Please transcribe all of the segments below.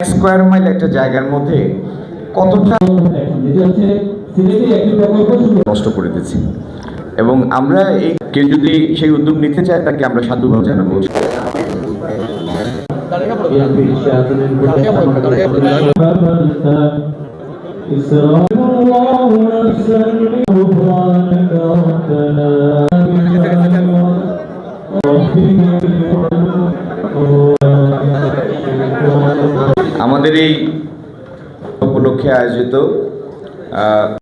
Square mile একটা জায়গার মধ্যে কতটা নষ্ট করে দিচ্ছি এবং আমরা এই কেউ যদি সেই উদ্যোগ নিতে চায় তাকে আমরা সাধুবাদ জানাবো। আমাদের এই উপলক্ষে আয়োজিত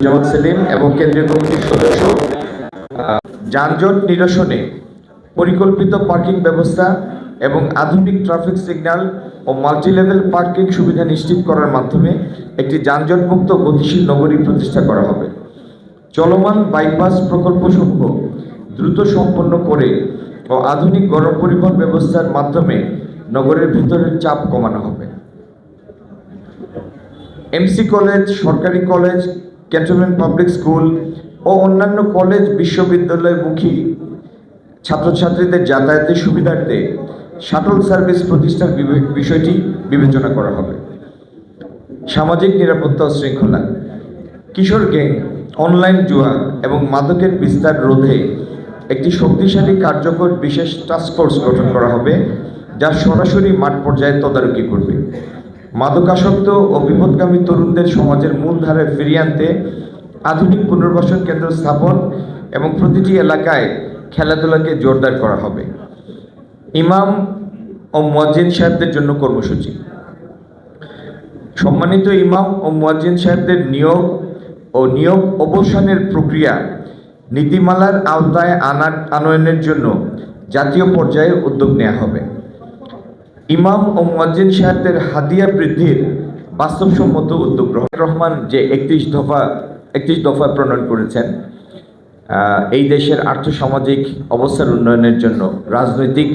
জামাত সেলিম এবং কেন্দ্রীয় কমিটির সদস্য যানজট নিরসনে পরিকল্পিত পার্কিং ব্যবস্থা এবং আধুনিক ট্রাফিক সিগন্যাল ও মাল্টিলেভেল পার্কিং সুবিধা নিশ্চিত করার মাধ্যমে একটি যানজটমুক্ত গতিশীল নগরী প্রতিষ্ঠা করা হবে। চলমান বাইপাস প্রকল্পসমূহ দ্রুত সম্পন্ন করে ও আধুনিক গণপরিবহন ব্যবস্থার মাধ্যমে নগরের ভিতরের চাপ কমানো হবে। এমসি কলেজ, সরকারি কলেজ, ক্যান্টনমেন্ট পাবলিক স্কুল ও অন্যান্য কলেজ বিশ্ববিদ্যালয়মুখী ছাত্রছাত্রীদের যাতায়াতের সুবিধার্থে শাটল সার্ভিস প্রতিষ্ঠার বিষয়টি বিবেচনা করা হবে। সামাজিক নিরাপত্তা ও শৃঙ্খলা, কিশোর গ্যাং, অনলাইন জুয়া এবং মাদকের বিস্তার রোধে একটি শক্তিশালী কার্যকর বিশেষ টাস্কফোর্স গঠন করা হবে, যা সরাসরি মাঠ পর্যায়ে তদারকি করবে। মাদকাসক্ত ও বিপদগামী তরুণদের সমাজের মূলধারায় ফিরিয়ে আনতে আধুনিক পুনর্বাসন কেন্দ্র স্থাপন এবং প্রতিটি এলাকায় খেলাধুলাকে জোরদার করা হবে। ইমাম ও মুয়াজ্জিন সাহেবদের জন্য কর্মসূচি। সম্মানিত ইমাম ও মুয়াজ্জিন সাহেবদের নিয়োগ অবসানের প্রক্রিয়া নীতিমালার আওতায় আনয়নের জন্য জাতীয় পর্যায়ে উদ্যোগ নেওয়া হবে। ইমাম ও মুয়াজ্জিন সাহেবদের হাদিয়া বৃদ্ধির বাস্তবসম্মত উদ্যোগ রহমান যে 31 দফা প্রণয়ন করেছেন এই দেশের আর্থসামাজিক অবস্থার উন্নয়নের জন্য, রাজনৈতিক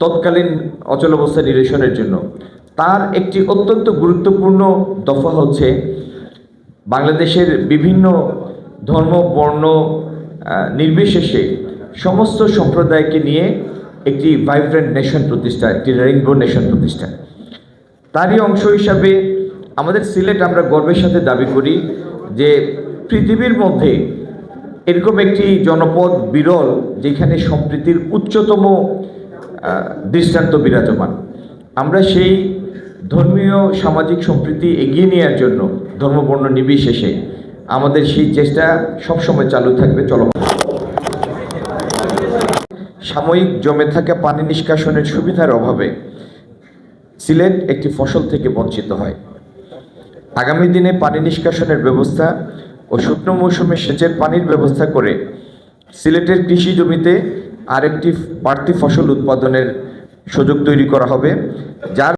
তৎকালীন অচলাবস্থা নিরসনের জন্য, তার একটি অত্যন্ত গুরুত্বপূর্ণ দফা হচ্ছে বাংলাদেশের বিভিন্ন ধর্ম বর্ণ নির্বিশেষে সমস্ত সম্প্রদায়কে নিয়ে একটি ভাইব্রেন্ট নেশন প্রতিষ্ঠা, একটি রেইনবো নেশন প্রতিষ্ঠা। তারই অংশ হিসাবে আমাদের সিলেট, আমরা গর্বের সাথে দাবি করি যে পৃথিবীর মধ্যে এরকম একটি জনপদ বিরল যেখানে সম্প্রীতির উচ্চতম দৃষ্টান্ত বিরাজমান। আমরা সেই ধর্মীয় সামাজিক সম্প্রীতি এগিয়ে নেওয়ার জন্য ধর্মবর্ণ নির্বিশেষে আমাদের সেই চেষ্টা সবসময় চালু থাকবে, চলমান। সাময়িক জমে থাকা পানি নিষ্কাশনের সুবিধার অভাবে সিলেট একটি ফসল থেকে বঞ্চিত হয়। আগামী দিনে পানি নিষ্কাশনের ব্যবস্থা ও শুকনো মৌসুমে সেচের পানির ব্যবস্থা করে সিলেটের কৃষি জমিতে আরেকটি বাড়তি ফসল উৎপাদনের সুযোগ তৈরি করা হবে, যার